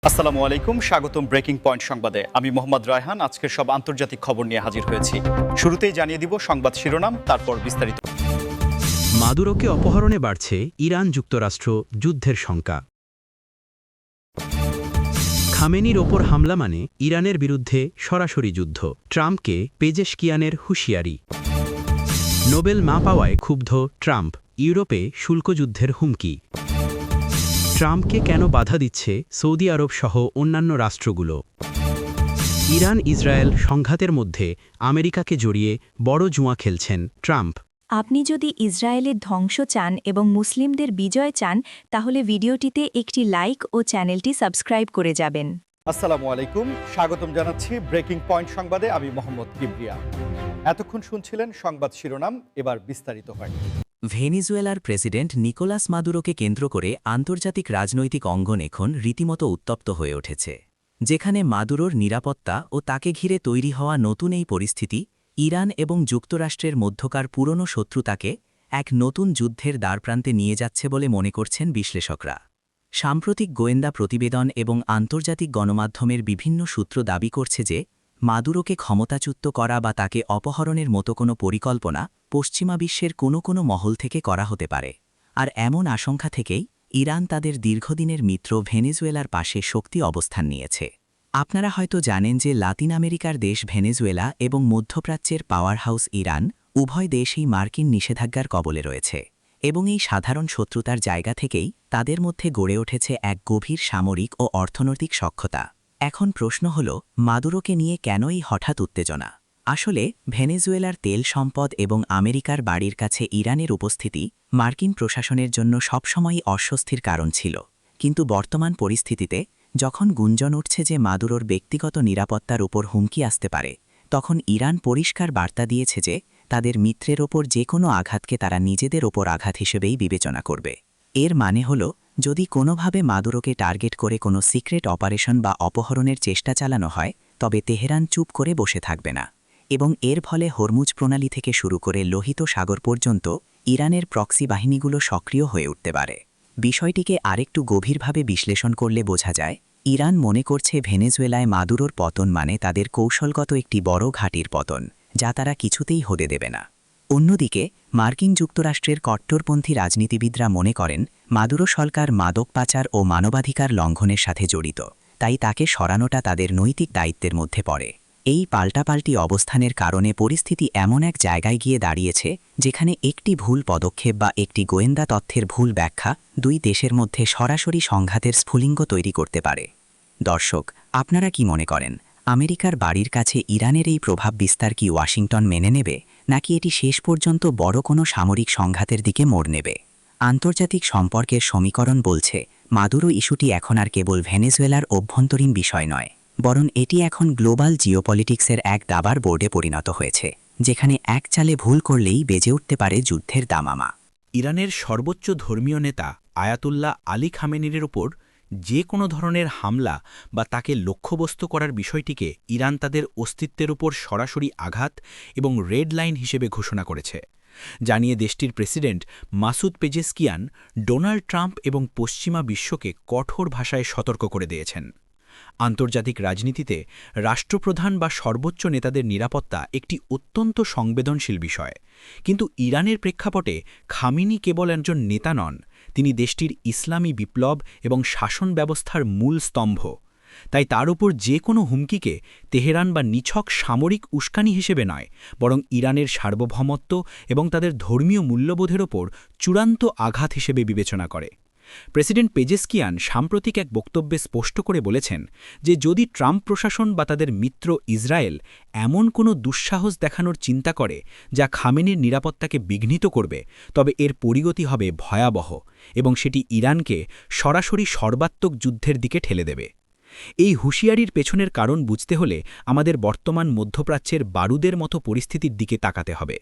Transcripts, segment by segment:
আসসালামু আলাইকুম, স্বাগতম ব্রেকিং পয়েন্ট সংবাদে। আমি মোহাম্মদ রায়হান আজকের সব আন্তর্জাতিক খবর নিয়ে হাজির হয়েছি। শুরুতেই জানিয়ে দিব সংবাদ শিরোনাম, তারপর বিস্তারিত। মাদুরোকে অপহরণে বাড়ছে ইরান যুক্তরাষ্ট্র যুদ্ধের শঙ্কা। খামেনির ওপর হামলা মানে ইরানের বিরুদ্ধে সরাসরি যুদ্ধ, ট্রাম্পকে পেজেশকিয়ানের হুঁশিয়ারি। নোবেল না পাওয়ায় ক্ষুব্ধ ট্রাম্প, ইউরোপে শুল্কযুদ্ধের হুমকি। ট্রাম্পকে কেন বাধা দিচ্ছে সৌদি আরব সহ অন্যান্য রাষ্ট্রগুলো। ইরান ইসরায়েল সংঘাতের মধ্যে আমেরিকাকে জড়িয়ে বড় জুয়া খেলছেন ট্রাম্প। আপনি যদি ইসরায়েলের ধ্বংস চান এবং মুসলিমদের বিজয় চান, তাহলে ভিডিওটিতে একটি লাইক ও চ্যানেলটি সাবস্ক্রাইব করে যাবেন। আসসালামু আলাইকুম, স্বাগতম জানাচ্ছি ব্রেকিং পয়েন্ট সংবাদে। আমি মোহাম্মদ কিবরিয়া। এতক্ষণ শুনছিলেন সংবাদ শিরোনাম, এবার বিস্তারিত হয়। ভেনিজুয়েলার প্রেসিডেন্ট নিকোলাস মাদুরোকে কেন্দ্র করে আন্তর্জাতিক রাজনৈতিক অঙ্গন এখন রীতিমতো উত্তপ্ত হয়ে উঠেছে। যেখানে মাদুরোর নিরাপত্তা ও তাকে ঘিরে তৈরি হওয়া নতুন এই পরিস্থিতি ইরান এবং যুক্তরাষ্ট্রের মধ্যকার পুরনো শত্রুতাকে এক নতুন যুদ্ধের দ্বারপ্রান্তে নিয়ে যাচ্ছে বলে মনে করছেন বিশ্লেষকরা। সাম্প্রতিক গোয়েন্দা প্রতিবেদন এবং আন্তর্জাতিক গণমাধ্যমের বিভিন্ন সূত্র দাবি করছে যে মাদুরোকে ক্ষমতাচ্যুত করা বা তাকে অপহরণের মতো কোনো পরিকল্পনা পশ্চিমা বিশ্বের কোনো মহল থেকে করা হতে পারে। আর এমন আশঙ্কা থেকেই ইরান তাদের দীর্ঘদিনের মিত্র ভেনেজুয়েলার পাশে শক্তি অবস্থান নিয়েছে। আপনারা হয়তো জানেন যে লাতিন আমেরিকার দেশ ভেনেজুয়েলা এবং মধ্যপ্রাচ্যের পাওয়ার হাউস ইরান উভয় দেশই মার্কিন নিষেধাজ্ঞার কবলে রয়েছে, এবং এই সাধারণ শত্রুতার জায়গা থেকেই তাদের মধ্যে গড়ে উঠেছে এক গভীর সামরিক ও অর্থনৈতিক সখ্যতা। এখন প্রশ্ন হল, মাদুরোকে নিয়ে কেন এই হঠাৎ উত্তেজনা? আসলে ভেনেজুয়েলার তেল সম্পদ এবং আমেরিকার বাড়ির কাছে ইরানের উপস্থিতি মার্কিন প্রশাসনের জন্য সবসময়ই অস্বস্তির কারণ ছিল। কিন্তু বর্তমান পরিস্থিতিতে যখন গুঞ্জন উঠছে যে মাদুরোর ব্যক্তিগত নিরাপত্তার উপর হুমকি আসতে পারে, তখন ইরান পরিষ্কার বার্তা দিয়েছে যে তাদের মিত্রের ওপর যে কোনো আঘাতকে তারা নিজেদের ওপর আঘাত হিসেবেই বিবেচনা করবে। এর মানে হল, যদি কোনোভাবে মাদুরোকে টার্গেট করে কোনো সিক্রেট অপারেশন বা অপহরণের চেষ্টা চালানো হয়, তবে তেহরান চুপ করে বসে থাকবে না, এবং এর ফলে হরমুজ প্রণালী থেকে শুরু করে লোহিত সাগর পর্যন্ত ইরানের প্রক্সি বাহিনীগুলো সক্রিয় হয়ে উঠতে পারে। বিষয়টিকে আরেকটু গভীরভাবে বিশ্লেষণ করলে বোঝা যায়, ইরান মনে করছে ভেনেজুয়েলায় মাদুরোর পতন মানে তাদের কৌশলগত একটি বড় ঘাঁটির পতন, যা তারা কিছুতেই হতে দেবে না। অন্যদিকে মার্কিন যুক্তরাষ্ট্রের কট্টরপন্থী রাজনীতিবিদরা মনে করেন মাদুরো সরকার মাদক পাচার ও মানবাধিকার লঙ্ঘনের সাথে জড়িত, তাই তাকে সরানোটা তাদের নৈতিক দায়িত্বের মধ্যে পড়ে। এই পাল্টাপাল্টি অবস্থানের কারণে পরিস্থিতি এমন এক জায়গায় গিয়ে দাঁড়িয়েছে যেখানে একটি ভুল পদক্ষেপ বা একটি গোয়েন্দা তথ্যের ভুল ব্যাখ্যা দুই দেশের মধ্যে সরাসরি সংঘাতের স্ফুলিঙ্গ তৈরি করতে পারে। দর্শক, আপনারা কি মনে করেন, আমেরিকার বাড়ির কাছে ইরানের এই প্রভাব বিস্তার কি ওয়াশিংটন মেনে নেবে, নাকি এটি শেষ পর্যন্ত বড় কোনো সামরিক সংঘাতের দিকে মোড় নেবে? আন্তর্জাতিক সম্পর্কের সমীকরণ বলছে মাদুরো ইস্যুটি এখন আর কেবল ভেনেজুয়েলার অভ্যন্তরীণ বিষয় নয়, বরং এটি এখন গ্লোবাল জিওপলিটিক্সের এক দাবার বোর্ডে পরিণত হয়েছে, যেখানে এক চালে ভুল করলেই বেজে উঠতে পারে যুদ্ধের দামামা। ইরানের সর্বোচ্চ ধর্মীয় নেতা আয়াতুল্লাহ আলী খামেনির ওপর যে কোনো ধরনের হামলা বা তাকে লক্ষ্যবস্তু করার বিষয়টিকে ইরান তাদের অস্তিত্বের উপর সরাসরি আঘাত এবং রেড লাইন হিসেবে ঘোষণা করেছে, জানিয়ে দেশটির president Masoud Pezeshkian Donald Trump এবং পশ্চিমা বিশ্বকে কঠোর ভাষায় সতর্ক করে দিয়েছেন। আন্তর্জাতিক রাজনীতিতে রাষ্ট্রপ্রধান বা সর্বোচ্চ নেতাদের নিরাপত্তা একটি অত্যন্ত সংবেদনশীল বিষয়, কিন্তু ইরানের প্রেক্ষাপটে খামেনি কেবল একজন নেতা নন, তিনি দেশটির ইসলামী বিপ্লব এবং শাসন ব্যবস্থার মূল স্তম্ভ। তাই তার উপর যে কোনো হুমকিকে তেহরান বা নিছক সামরিক উস্কানি হিসেবে নয়, বরং ইরানের সার্বভৌমত্ব এবং তাদের ধর্মীয় মূল্যবোধের ওপর চূড়ান্ত আঘাত হিসেবে বিবেচনা করে। প্রেসিডেন্ট পেজেশকিয়ান সাম্প্রতিক এক বক্তব্যে স্পষ্ট করে বলেছেন যে যদি ট্রাম্প প্রশাসন বা তাদের মিত্র ইসরায়েল এমন কোনো দুঃসাহস দেখানোর চিন্তা করে যা খামেনির নিরাপত্তাকে বিঘ্নিত করবে, তবে এর পরিগতি হবে ভয়াবহ এবং সেটি ইরানকে সরাসরি সর্বাত্মক যুদ্ধের দিকে ঠেলে দেবে। এই হুঁশিয়ারির পেছনের কারণ বুঝতে হলে আমাদের বর্তমান মধ্যপ্রাচ্যের বারুদের মতো পরিস্থিতির দিকে তাকাতে হবে।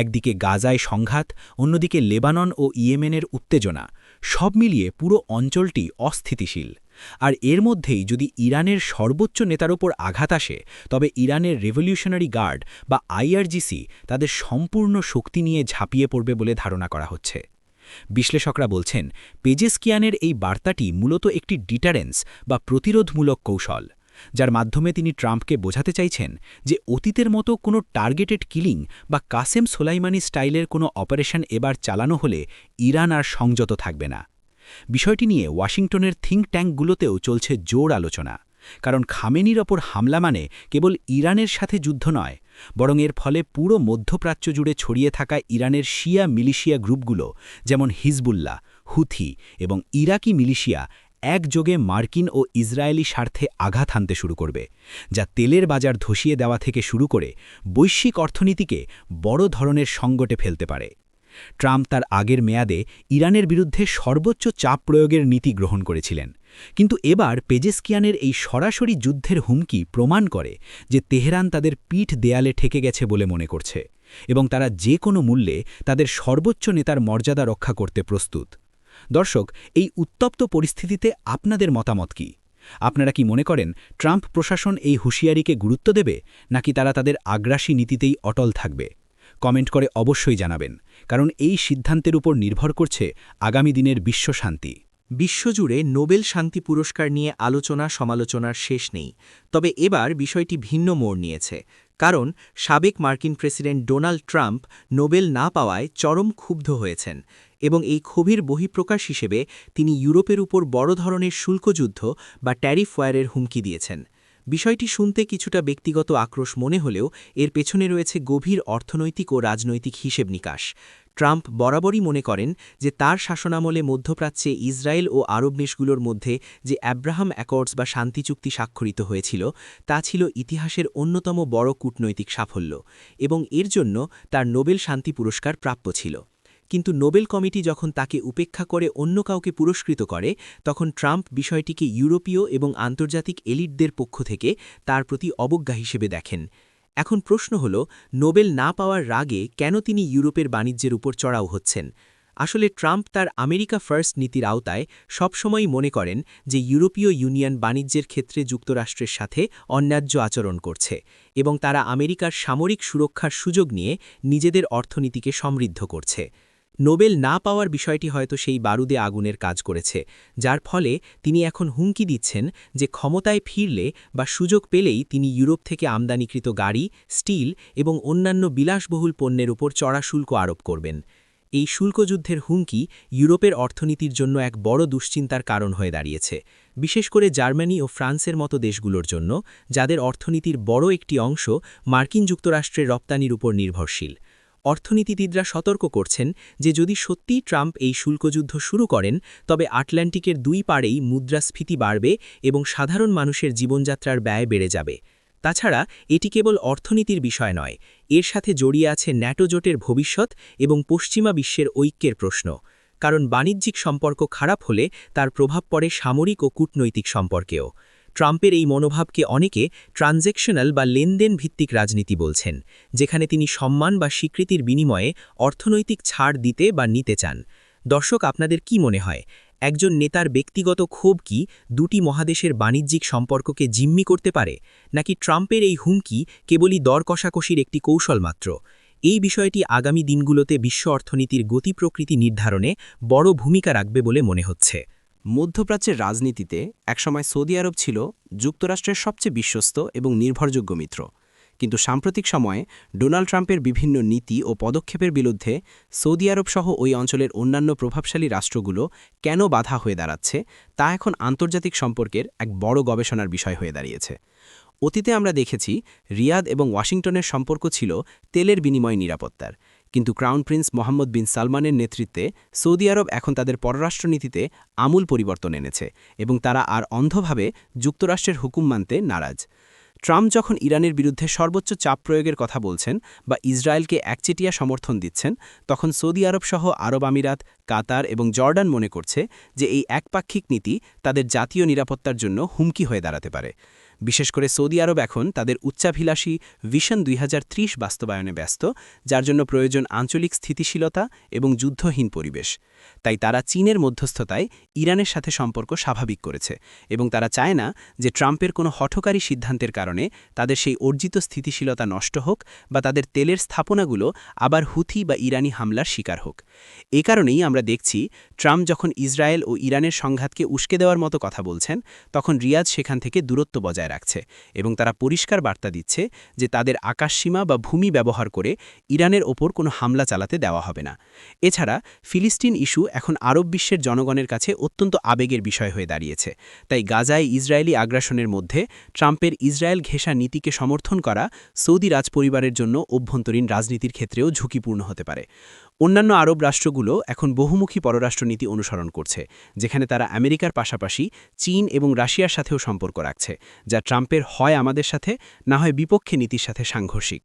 একদিকে গাজায় সংঘাত, অন্যদিকে লেবানন ও ইয়েমেনের উত্তেজনা, সব মিলিয়ে পুরো অঞ্চলটি অস্থিতিশীল। আর এর মধ্যেই যদি ইরানের সর্বোচ্চ নেতার ওপর আঘাত আসে, তবে ইরানের রেভলিউশনারি গার্ড বা আইআরজিসি তাদের সম্পূর্ণ শক্তি নিয়ে ঝাঁপিয়ে পড়বে বলে ধারণা করা হচ্ছে। বিশ্লেষকরা বলছেন পেজেস্কিয়ানের এই বার্তাটি মূলত একটি ডিটারেন্স বা প্রতিরোধমূলক কৌশল, যার মাধ্যমে তিনি ট্রাম্পকে বোঝাতে চাইছেন যে অতীতের মতো কোনো টার্গেটেড কিলিং বা কাসেম সোলাইমানি স্টাইলের কোনো অপারেশন এবার চালানো হলে ইরান আর সংযত থাকবে না। বিষয়টি নিয়ে ওয়াশিংটনের থিঙ্ক ট্যাঙ্কগুলোতেও চলছে জোর আলোচনা, কারণ খামেনির ওপর হামলা মানে কেবল ইরানের সাথে যুদ্ধ নয়, বরং এর ফলে পুরো মধ্যপ্রাচ্য জুড়ে ছড়িয়ে থাকা ইরানের শিয়া মিলিশিয়া গ্রুপগুলো যেমন হিজবুল্লাহ, হুথি এবং ইরাকি মিলিশিয়া একযোগে মার্কিন ও ইসরায়েলি স্বার্থে আঘাত হানতে শুরু করবে, যা তেলের বাজার ধসিয়ে দেওয়া থেকে শুরু করে বৈশ্বিক অর্থনীতিকে বড় ধরনের সংকটে ফেলতে পারে। ট্রাম্প তার আগের মেয়াদে ইরানের বিরুদ্ধে সর্বোচ্চ চাপ প্রয়োগের নীতি গ্রহণ করেছিলেন, কিন্তু এবার পেজেস্কিয়ানের এই সরাসরি যুদ্ধের হুমকি প্রমাণ করে যে তেহরান তাদের পিঠ দেয়ালে ঠেকে গেছে বলে মনে করছে এবং তারা যে কোনো মূল্যে তাদের সর্বোচ্চ নেতার মর্যাদা রক্ষা করতে প্রস্তুত। দর্শক, এই উত্তপ্ত পরিস্থিতিতে আপনাদের মতামত কি? আপনারা কি মনে করেন ট্রাম্প প্রশাসন এই হুঁশিয়ারিকে গুরুত্ব দেবে, নাকি তারা তাদের আগ্রাসী নীতিতেই অটল থাকবে? কমেন্ট করে অবশ্যই জানাবেন, কারণ এই সিদ্ধান্তের উপর নির্ভর করছে আগামী দিনের বিশ্বশান্তি। বিশ্বজুড়ে নোবেল শান্তি পুরস্কার নিয়ে আলোচনা সমালোচনার শেষ নেই, তবে এবার বিষয়টি ভিন্ন মোড় নিয়েছে, কারণ সাবেক মার্কিন প্রেসিডেন্ট ডোনাল্ড ট্রাম্প নোবেল না পাওয়ায় চরম ক্ষুব্ধ হয়েছেন এবং এই ক্ষোভের বহিঃপ্রকাশ হিসেবে তিনি ইউরোপের উপর বড় ধরনের শুল্কযুদ্ধ বা ট্যারিফ ওয়ারের হুমকি দিয়েছেন। বিষয়টি শুনতে কিছুটা ব্যক্তিগত আক্রোশ মনে হলেও এর পেছনে রয়েছে গভীর অর্থনৈতিক ও রাজনৈতিক হিসেব নিকাশ। ট্রাম্প বরাবরই মনে করেন যে তার শাসনামলে মধ্যপ্রাচ্যে ইসরায়েল ও আরব দেশগুলোর মধ্যে যে অ্যাব্রাহাম অ্যাকর্ডস বা শান্তি চুক্তি স্বাক্ষরিত হয়েছিল তা ছিল ইতিহাসের অন্যতম বড় কূটনৈতিক সাফল্য এবং এর জন্য তার নোবেল শান্তি পুরস্কার প্রাপ্য ছিল। কিন্তু নোবেল কমিটি যখন তাকে উপেক্ষা করে অন্য কাউকে পুরস্কৃত করে, তখন ট্রাম্প বিষয়টিকে ইউরোপীয় এবং আন্তর্জাতিক এলিটদের পক্ষ থেকে তার প্রতি অবজ্ঞা হিসেবে দেখেন। এখন প্রশ্ন হল, নোবেল না পাওয়ার রাগে কেন তিনি ইউরোপের বাণিজ্যের উপর চড়াও হচ্ছেন? আসলে ট্রাম্প তার আমেরিকা ফার্স্ট নীতির আওতায় সবসময়ই মনে করেন যে ইউরোপীয় ইউনিয়ন বাণিজ্যের ক্ষেত্রে যুক্তরাষ্ট্রের সাথে অন্যায্য আচরণ করছে এবং তারা আমেরিকার সামরিক সুরক্ষার সুযোগ নিয়ে নিজেদের অর্থনীতিকে সমৃদ্ধ করছে। নোবেল না পাওয়ার বিষয়টি হয়তো সেই বারুদে আগুনের কাজ করেছে, যার ফলে তিনি এখন হুমকি দিচ্ছেন যে ক্ষমতায় ফিরলে বা সুযোগ পেলেই তিনি ইউরোপ থেকে আমদানিকৃত গাড়ি, স্টিল এবং অন্যান্য বিলাসবহুল পণ্যের উপর চড়া শুল্ক আরোপ করবেন। এই শুল্কযুদ্ধের হুমকি ইউরোপের অর্থনীতির জন্য এক বড় দুশ্চিন্তার কারণ হয়ে দাঁড়িয়েছে, বিশেষ করে জার্মানি ও ফ্রান্সের মতো দেশগুলোর জন্য, যাদের অর্থনীতির বড় একটি অংশ মার্কিন যুক্তরাষ্ট্রের রপ্তানির উপর নির্ভরশীল। অর্থনীতিবিদরা সতর্ক করছেন যে যদি সত্যিই ট্রাম্প এই শুল্কযুদ্ধ শুরু করেন, তবে আটলান্টিকের দুই পাড়েই মুদ্রাস্ফীতি বাড়বে এবং সাধারণ মানুষের জীবনযাত্রার ব্যয় বেড়ে যাবে। তাছাড়া এটি কেবল অর্থনীতির বিষয় নয়, এর সাথে জড়িয়ে আছে ন্যাটো জোটের ভবিষ্যৎ এবং পশ্চিমা বিশ্বের ঐক্যের প্রশ্ন, কারণ বাণিজ্যিক সম্পর্ক খারাপ হলে তার প্রভাব পড়ে সামরিক ও কূটনৈতিক সম্পর্কেও। ট্রাম্পের এই মনোভাবকে অনেকে ট্রানজ্যাকশনাল বা লেনদেন ভিত্তিক রাজনীতি বলছেন, যেখানে তিনি সম্মান বা স্বীকৃতির বিনিময়ে অর্থনৈতিক ছাড় দিতে বা নিতে চান। দর্শক, আপনাদের কি মনে হয়, একজন নেতার ব্যক্তিগত ক্ষোভ কি দুটি মহাদেশের বাণিজ্যিক সম্পর্ককে জিম্মি করতে পারে, নাকি ট্রাম্পের এই হুমকি কেবলই দর কষাকষির একটি কৌশল মাত্র? এই বিষয়টি আগামী দিনগুলোতে বিশ্ব অর্থনীতির গতি প্রকৃতি নির্ধারণে বড় ভূমিকা রাখবে বলে মনে হচ্ছে। মধ্যপ্রাচ্যের রাজনীতিতে একসময় সৌদি আরব ছিল যুক্তরাষ্ট্রের সবচেয়ে বিশ্বস্ত এবং নির্ভরযোগ্য মিত্র, কিন্তু সাম্প্রতিক সময়ে ডোনাল্ড ট্রাম্পের বিভিন্ন নীতি ও পদক্ষেপের বিরুদ্ধে সৌদি আরব সহ ওই অঞ্চলের অন্যান্য প্রভাবশালী রাষ্ট্রগুলো কেন বাধা হয়ে দাঁড়াচ্ছে, তা এখন আন্তর্জাতিক সম্পর্কের এক বড় গবেষণার বিষয় হয়ে দাঁড়িয়েছে। অতীতে আমরা দেখেছি রিয়াদ এবং ওয়াশিংটনের সম্পর্ক ছিল তেলের বিনিময় নিরাপত্তার, কিন্তু ক্রাউন প্রিন্স মোহাম্মদ বিন সালমানের নেতৃত্বে সৌদি আরব এখন তাদের পররাষ্ট্রনীতিতে আমূল পরিবর্তন এনেছে এবং তারা আর অন্ধভাবে যুক্তরাষ্ট্রের হুকুম মানতে নারাজ। ট্রাম্প যখন ইরানের বিরুদ্ধে সর্বোচ্চ চাপ প্রয়োগের কথা বলছেন বা ইসরায়েলকে একচেটিয়া সমর্থন দিচ্ছেন, তখন সৌদি আরব সহ আরব আমিরাত, কাতার এবং জর্ডান মনে করছে যে এই একপাক্ষিক নীতি তাদের জাতীয় নিরাপত্তার জন্য হুমকি হয়ে দাঁড়াতে পারে। বিশেষ করে সৌদি আরব এখন তাদের উচ্চাভিলাষী ভিশন 2030 বাস্তবায়নে ব্যস্ত, যার জন্য প্রয়োজন আঞ্চলিক স্থিতিশীলতা এবং যুদ্ধহীন পরিবেশ। তাই তারা চীনের মধ্যস্থতায় ইরানের সাথে সম্পর্ক স্বাভাবিক করেছে এবং তারা চায় না যে ট্রাম্পের কোনো হঠকারী সিদ্ধান্তের কারণে তাদের সেই অর্জিত স্থিতিশীলতা নষ্ট হোক বা তাদের তেলের স্থাপনাগুলো আবার হুথি বা ইরানি হামলার শিকার হোক। এ কারণেই আমরা দেখছি ট্রাম্প যখন ইসরায়েল ও ইরানের সংঘাতকে উস্কে দেওয়ার মতো কথা বলছেন, তখন রিয়াদ সেখান থেকে দূরত্ব বজায় রাখছে এবং তারা পরিষ্কার বার্তা দিচ্ছে যে তাদের আকাশসীমা বা ভূমি ব্যবহার করে ইরানের ওপর কোনো হামলা চালাতে দেওয়া হবে না। এছাড়া ফিলিস্তিন ইস্যু এখন আরব বিশ্বের জনগণের কাছে অত্যন্ত আবেগের বিষয় হয়ে দাঁড়িয়েছে। তাই গাজায় ইসরায়েলি আগ্রাসনের মধ্যে ট্রাম্পের ইসরায়েল ঘেঁষা নীতিকে সমর্থন করা সৌদি রাজপরিবারের জন্য অভ্যন্তরীণ রাজনীতির ক্ষেত্রেও ঝুঁকিপূর্ণ হতে পারে। অন্যান্য আরব রাষ্ট্রগুলো এখন বহুমুখী পররাষ্ট্রনীতি অনুসরণ করছে, যেখানে তারা আমেরিকার পাশাপাশি চীন এবং রাশিয়ার সাথেও সম্পর্ক রাখছে, যা ট্রাম্পের হয় আমাদের সাথে না হয় বিপক্ষে নীতির সাথে সাংঘর্ষিক।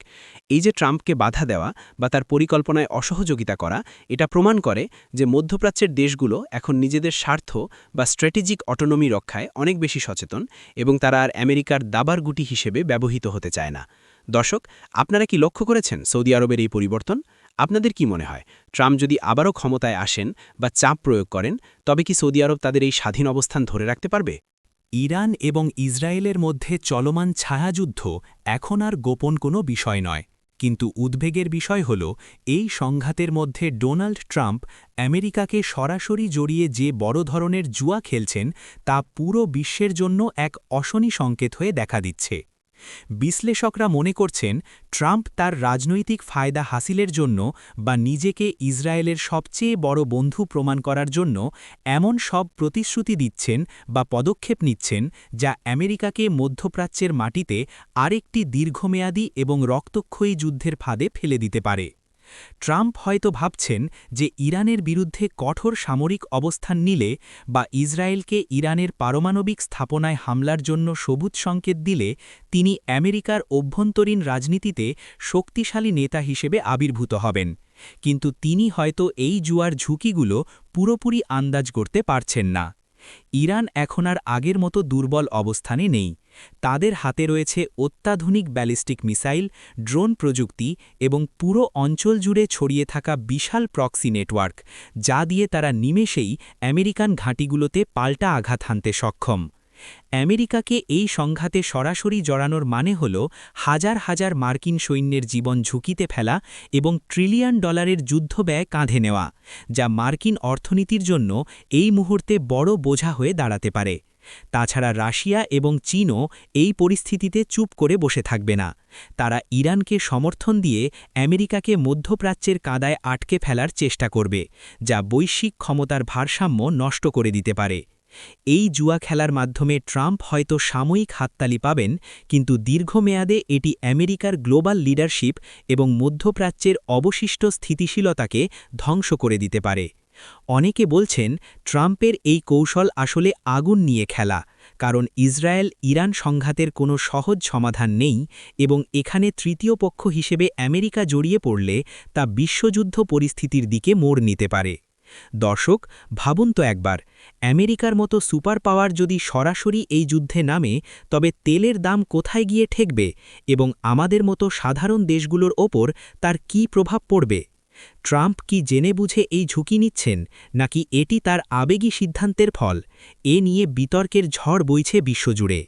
এই যে ট্রাম্পকে বাধা দেওয়া বা তার পরিকল্পনায় অসহযোগিতা করা, এটা প্রমাণ করে যে মধ্যপ্রাচ্যের দেশগুলো এখন নিজেদের স্বার্থ বা স্ট্র্যাটেজিক অটোনমি রক্ষায় অনেক বেশি সচেতন এবং তারা আর আমেরিকার দাবার গুটি হিসেবে ব্যবহৃত হতে চায় না। দর্শক, আপনারা কি লক্ষ্য করেছেন সৌদি আরবের এই পরিবর্তন? আপনাদের কি মনে হয়, ট্রাম্প যদি আবারও ক্ষমতায় আসেন বা চাপ প্রয়োগ করেন, তবে কি সৌদি আরব তাদের এই স্বাধীন অবস্থান ধরে রাখতে পারবে? ইরান এবং ইসরায়েলের মধ্যে চলমান ছায়াযুদ্ধ এখন আর গোপন কোনো বিষয় নয়, কিন্তু উদ্বেগের বিষয় হল এই সংঘাতের মধ্যে ডোনাল্ড ট্রাম্প আমেরিকাকে সরাসরি জড়িয়ে যে বড় ধরনের জুয়া খেলছেন, তা পুরো বিশ্বের জন্য এক অশনি সংকেত হয়ে দেখা দিচ্ছে। বিশ্লেষকরা মনে করছেন ট্রাম্প তার রাজনৈতিক ফায়দা হাসিলের জন্য বা নিজেকে ইসরায়েলের সবচেয়ে বড় বন্ধু প্রমাণ করার জন্য এমন সব প্রতিশ্রুতি দিচ্ছেন বা পদক্ষেপ নিচ্ছেন, যা আমেরিকাকে মধ্যপ্রাচ্যের মাটিতে আরেকটি দীর্ঘমেয়াদী এবং রক্তক্ষয়ী যুদ্ধের ফাঁদে ফেলে দিতে পারে। ট্রাম্প হয়তো ভাবছেন যে ইরানের বিরুদ্ধে কঠোর সামরিক অবস্থান নিলে বা ইসরায়েলকে ইরানের পারমাণবিক স্থাপনায় হামলার জন্য সবুজ সংকেত দিলে তিনি আমেরিকার অভ্যন্তরীণ রাজনীতিতে শক্তিশালী নেতা হিসেবে আবির্ভূত হবেন, কিন্তু তিনি হয়তো এই জুয়ার ঝুঁকিগুলো পুরোপুরি আন্দাজ করতে পারছেন না। ইরান এখন আর আগের মতো দুর্বল অবস্থানে নেই। তাদের হাতে রয়েছে অত্যাধুনিক ব্যালিস্টিক মিসাইল, ড্রোন প্রযুক্তি এবং পুরো অঞ্চল জুড়ে ছড়িয়ে থাকা বিশাল প্রক্সি নেটওয়ার্ক, যা দিয়ে তারা নিমেষেই আমেরিকান ঘাঁটিগুলোতে পাল্টা আঘাত হানতে সক্ষম। আমেরিকাকে এই সংঘাতে সরাসরি জড়ানোর মানে হল হাজার হাজার মার্কিন সৈন্যের জীবন ঝুঁকিতে ফেলা এবং ট্রিলিয়ন ডলারের যুদ্ধব্যয় কাঁধে নেওয়া, যা মার্কিন অর্থনীতির জন্য এই মুহূর্তে বড় বোঝা হয়ে দাঁড়াতে পারে। তাছাড়া রাশিয়া এবং চীনও এই পরিস্থিতিতে চুপ করে বসে থাকবে না। তারা ইরানকে সমর্থন দিয়ে আমেরিকাকে মধ্যপ্রাচ্যের কাঁদায় আটকে ফেলার চেষ্টা করবে, যা বৈশ্বিক ক্ষমতার ভারসাম্য নষ্ট করে দিতে পারে। এই জুয়া খেলার মাধ্যমে ট্রাম্প হয়তো সাময়িক হাততালি পাবেন, কিন্তু দীর্ঘমেয়াদে এটি আমেরিকার গ্লোবাল লিডারশিপ এবং মধ্যপ্রাচ্যের অবশিষ্ট স্থিতিশীলতাকে ধ্বংস করে দিতে পারে। অনেকে বলছেন ট্রাম্পের এই কৌশল আসলে আগুন নিয়ে খেলা, কারণ ইসরায়েল ইরান সংঘাতের কোনো সহজ সমাধান নেই এবং এখানে তৃতীয় পক্ষ হিসেবে আমেরিকা জড়িয়ে পড়লে তা বিশ্বযুদ্ধ পরিস্থিতির দিকে মোড় নিতে পারে। দর্শক, ভাবুন তো একবার, আমেরিকার মতো সুপার পাওয়ার যদি সরাসরি এই যুদ্ধে নামে, তবে তেলের দাম কোথায় গিয়ে ঠেকবে এবং আমাদের মতো সাধারণ দেশগুলোর ওপর তার কী প্রভাব পড়বে? ট্রাম্প কি জেনে বুঝে এই ঝুঁকি নিচ্ছেন, নাকি এটি তার আবেগী সিদ্ধান্তের ফল? এ নিয়ে বিতর্কের ঝড় বইছে বিশ্বজুড়ে।